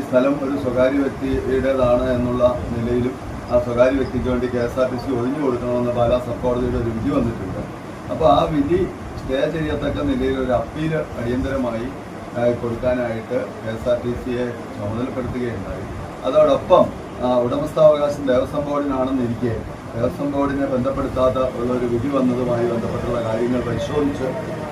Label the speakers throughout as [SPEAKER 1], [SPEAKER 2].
[SPEAKER 1] ഈ സ്ഥലം ഒരു സ്വകാര്യ വ്യക്തിയുടേതാണ് എന്നുള്ള നിലയിലും ആ സ്വകാര്യ വ്യക്തിക്ക് വേണ്ടി KSRTC ഒഴിഞ്ഞു കൊടുക്കണമെന്ന് പാലാ സബ് കോടതിയുടെ ഒരു വിധി വന്നിട്ടുണ്ട്. അപ്പോൾ ആ വിധി സ്റ്റേ ചെയ്യത്തക്ക നിലയിൽ ഒരു അപ്പീൽ അടിയന്തരമായി കൊടുക്കാനായിട്ട് KSRTCയെ ചുമതലപ്പെടുത്തുകയുണ്ടായി. അതോടൊപ്പം ഉടമസ്ഥാവകാശം ദേവസ്വം ബോർഡിനാണെന്നിരിക്കെ ദേവസ്വം ബോർഡിനെ ബന്ധപ്പെടുത്താത്ത ഉള്ളൊരു വിധി വന്നതുമായി ബന്ധപ്പെട്ടുള്ള കാര്യങ്ങൾ പരിശോധിച്ച്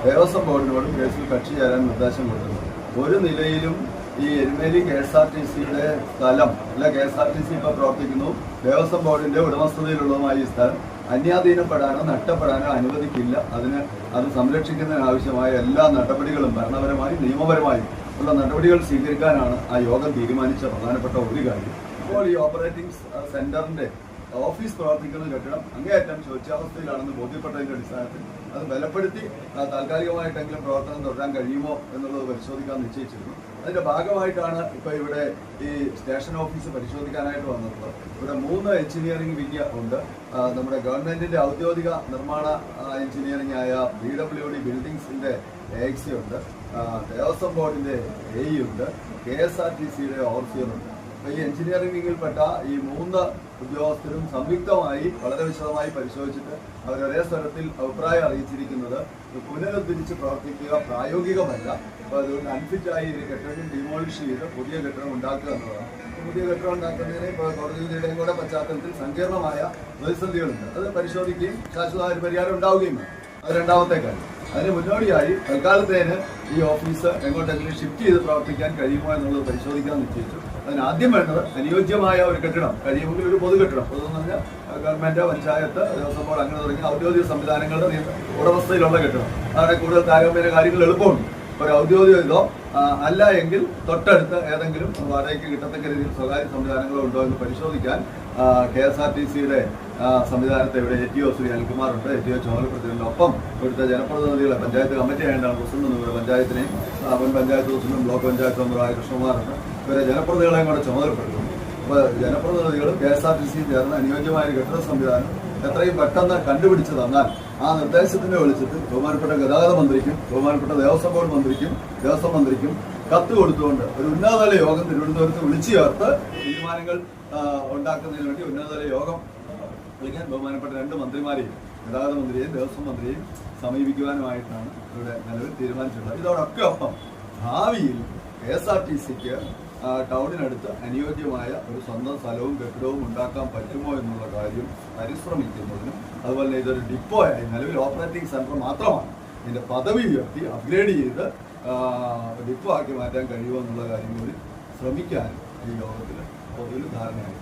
[SPEAKER 1] ദേവസ്വം ബോർഡിനോട് കേസിൽ കക്ഷി ചേരാൻ നിർദ്ദേശം കൊടുക്കുന്നു. ഒരു നിലയിലും ഈ എരുമേലി KSRTCയുടെ സ്ഥലം അല്ല, KSRTC ഇപ്പോൾ പ്രവർത്തിക്കുന്നു, ദേവസ്വം ബോർഡിന്റെ ഉടമസ്ഥതയിലുള്ളതുമായി ഈ സ്ഥലം അന്യാധീനപ്പെടാനോ നഷ്ടപ്പെടാനോ അനുവദിക്കില്ല. അത് സംരക്ഷിക്കുന്നതിനാവശ്യമായ എല്ലാ നടപടികളും ഭരണപരമായും നിയമപരമായും ഉള്ള നടപടികൾ സ്വീകരിക്കാനാണ് ആ യോഗം തീരുമാനിച്ച പ്രധാനപ്പെട്ട ഒരു കാര്യം. ഇപ്പോൾ ഈ ഓപ്പറേറ്റിംഗ് സെന്ററിന്റെ ഓഫീസ് പ്രവർത്തിക്കുന്ന കെട്ടിടം അങ്ങേയറ്റം ശോച്യാവസ്ഥയിലാണെന്ന് ബോധ്യപ്പെട്ടതിന്റെ അടിസ്ഥാനത്തിൽ അത് ബലപ്പെടുത്തി താൽക്കാലികമായിട്ടെങ്കിലും പ്രവർത്തനം തുടരാൻ കഴിയുമോ എന്നുള്ളത് പരിശോധിക്കാൻ നിശ്ചയിച്ചിരുന്നു. അതിന്റെ ഭാഗമായിട്ടാണ് ഇപ്പോൾ ഇവിടെ ഈ സ്റ്റേഷൻ ഓഫീസ് പരിശോധിക്കാനായിട്ട് വന്നിട്ടുള്ളത്. ഇവിടെ 3 എഞ്ചിനീയറിംഗ് വിങ് ഉണ്ട്. നമ്മുടെ ഗവൺമെന്റിന്റെ ഔദ്യോഗിക നിർമ്മാണ എഞ്ചിനീയറിംഗ് ആയ BWD ബിൽഡിംഗ്സിന്റെ AXC ഉണ്ട്, ദേവസ്വം ബോർഡിന്റെ AE ഉണ്ട്, KSRTCയുടെ ഓവർസിയർ ഉണ്ട്. ഈ എഞ്ചിനീയറിംഗ് വിങ്ങിൽപ്പെട്ട ഈ 3 ഉദ്യോഗസ്ഥരും സംയുക്തമായി വളരെ വിശദമായി പരിശോധിച്ചിട്ട് അവർ ഒരേ സ്ഥലത്തിൽ അഭിപ്രായം അറിയിച്ചിരിക്കുന്നത് പുനരുദ്ധരിച്ച് പ്രവർത്തിക്കുക പ്രായോഗികമല്ല. അപ്പോൾ അതുകൊണ്ട് അൺഫിറ്റായി ഈ കെട്ടിടം ഡിമോളിഷ് ചെയ്ത് പുതിയ കെട്ടിടം ഉണ്ടാക്കുക എന്നതാണ്. പുതിയ കെട്ടിടം ഉണ്ടാക്കുന്നതിന് ഇപ്പോൾ കോടതി വിധിയുടെയും കൂടെ പശ്ചാത്തലത്തിൽ സങ്കീർണമായ പ്രതിസന്ധികളുണ്ട്. അത് പരിശോധിക്കുകയും ശാശ്വതമായ ഒരു പരിഹാരം ഉണ്ടാവുകയും വേണം. അത് രണ്ടാമത്തെ കാര്യം. അതിന് മുന്നോടിയായി തൽക്കാലത്തേന് ഈ ഓഫീസ് എങ്ങോട്ടെങ്കിലും ഷിഫ്റ്റ് ചെയ്ത് പ്രവർത്തിക്കാൻ കഴിയുമോ എന്നുള്ളത് പരിശോധിക്കാൻ നിശ്ചയിച്ചു. അതിന് ആദ്യം വേണ്ടത് അനുയോജ്യമായ ഒരു കെട്ടിടം, കഴിയുമെങ്കിൽ ഒരു പൊതുകെട്ടിടം, പൊതുവെന്ന് പറഞ്ഞാൽ ഗവൺമെന്റ്, പഞ്ചായത്ത്, ദേവസ്വം ബോർഡ് അങ്ങനെ തുടങ്ങിയ ഔദ്യോഗിക സംവിധാനങ്ങളുടെ ഉടമസ്ഥയിലുള്ള കെട്ടിടം. അവിടെ കൂടുതൽ താരതമ്യേന കാര്യങ്ങൾ എളുപ്പമുണ്ട്. ഒരു ഔദ്യോഗികതോ അല്ല എങ്കിൽ തൊട്ടടുത്ത് ഏതെങ്കിലും വാടകയ്ക്ക് കിട്ടത്തക്ക രീതിയിൽ സ്വകാര്യ സംവിധാനങ്ങളോ ഉണ്ടോ എന്ന് പരിശോധിക്കാൻ KSRTCയുടെ സംവിധാനത്തെ ഇവിടെ ATO ശ്രീ അനിൽകുമാറുണ്ട്, ATO ചുമതലപ്പെടുത്തിയിട്ടുണ്ട്. ഒപ്പം ഇവിടുത്തെ ജനപ്രതിനിധികളെ പഞ്ചായത്ത് കമ്മിറ്റി ആയിട്ടാണ് പ്രസിഡന്റ് ഇവിടെ പഞ്ചായത്തിനെയും മുൻ പഞ്ചായത്ത് പ്രസിഡന്റും ബ്ലോക്ക് പഞ്ചായത്ത് മെമ്പറായ കൃഷ്ണകുമാറുണ്ട്. ഇവരെ ജനപ്രതിനിധികളെയും കൂടെ ചുമതലപ്പെടുത്തുന്നു. അപ്പോൾ ജനപ്രതിനിധികളും KSRTCയും ചേർന്ന് അനുയോജ്യമായ കെട്ടിട സംവിധാനം എത്രയും പെട്ടെന്ന് കണ്ടുപിടിച്ച് തന്നാൽ ആ നിർദ്ദേശത്തിന്റെ വെളിച്ചത്തിൽ ബഹുമാനപ്പെട്ട ഗതാഗത മന്ത്രിക്കും ബഹുമാനപ്പെട്ട ദേവസ്വം ബോർഡ് മന്ത്രിക്കും ദേവസ്വം മന്ത്രിക്കും കത്ത് കൊടുത്തുകൊണ്ട് ഒരു ഉന്നതതല യോഗം തിരുവനന്തപുരത്ത് വിളിച്ചു ചേർത്ത് തീരുമാനങ്ങൾ ഉണ്ടാക്കുന്നതിന് വേണ്ടി ഉന്നതതല യോഗം വിളിക്കാൻ ബഹുമാനപ്പെട്ട 2 മന്ത്രിമാരെയും ഗതാഗത മന്ത്രിയെയും ദേവസ്വം മന്ത്രിയെയും സമീപിക്കുവാനുമായിട്ടാണ് ഇവിടെ നിലവിൽ തീരുമാനിച്ചിട്ടുള്ളത്. ഇതോടൊക്കെ ഒപ്പം ഭാവിയിൽ KSRTCക്ക് ടൗണിനടുത്ത് അനുയോജ്യമായ ഒരു സ്വന്തം സ്ഥലവും കെട്ടിടവും ഉണ്ടാക്കാൻ പറ്റുമോ എന്നുള്ള കാര്യം പരിശ്രമിക്കുന്നതിനും അതുപോലെ ഇതൊരു ഡിപ്പോയായി നിലവിൽ ഓപ്പറേറ്റിംഗ് സെന്റർ മാത്രമാണ്, ഇതിന്റെ പദവി ഉയർത്തി അപ്ഗ്രേഡ് ചെയ്ത് ഡിപ്പോ ആക്കി മാറ്റാൻ കഴിയുമോ എന്നുള്ള കാര്യം കൂടി ശ്രമിക്കാൻ ഈ യോഗത്തിൽ പൊതുവിൽ ധാരണയായി.